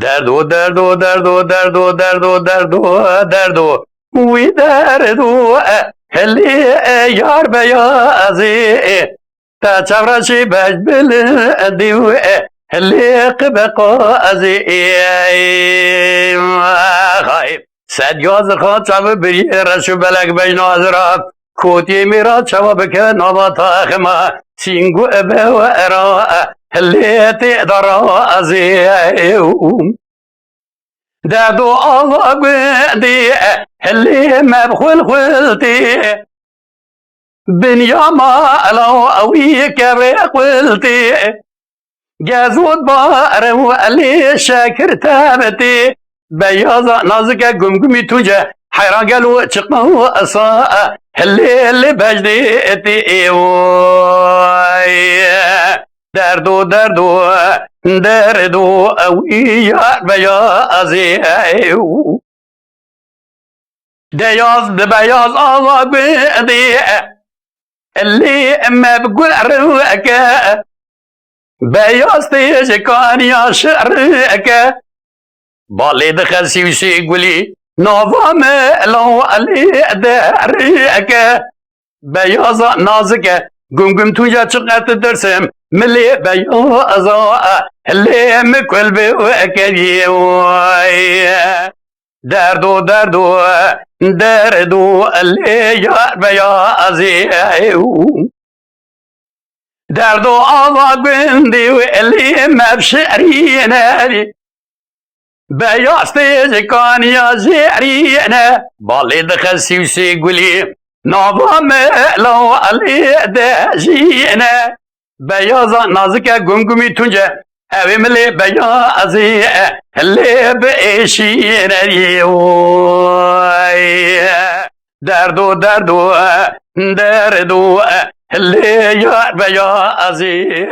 Derdo derdo derdo derdo derdo derdo derdo Uy derdo Helli yar beyazi Ta çavraşi bejbil div Helli kıbe qazi Sed yazı kha çavı bir reşu belek bejnazra Koti mira çava beke nabata khima Singu ebe ve era Helli te darazi Derdo Allah gündi Helli mebhul khulti Binyama alo awi kere khulti Gezud barev ali şakir tabeti Beyaza nazike gümgümi tunce Hayran gelu çıkma asa Helli becdi eti Derdo derdo derdo yar beyazi Deyaz beyaz Allah gündi Elli mebgul rüke Beyaz teckan yaşırke Bali de khasivsi guli Navame lo ali derke Beyaz nazike Güm tuya çıkarttı dersem Milli beyaza Helli mekul bevekedi Derdo derdo derdo Elli yar beyazi Derdo Allah gündi Elli mebşerine Beyaz teckan yazirine Bali de khasivsi guli Navame lo ali dejine Beyaza nazike gümgümi tunce Evimli beyazi Helli beşine Derdo derdo derdo Helli yar beyazi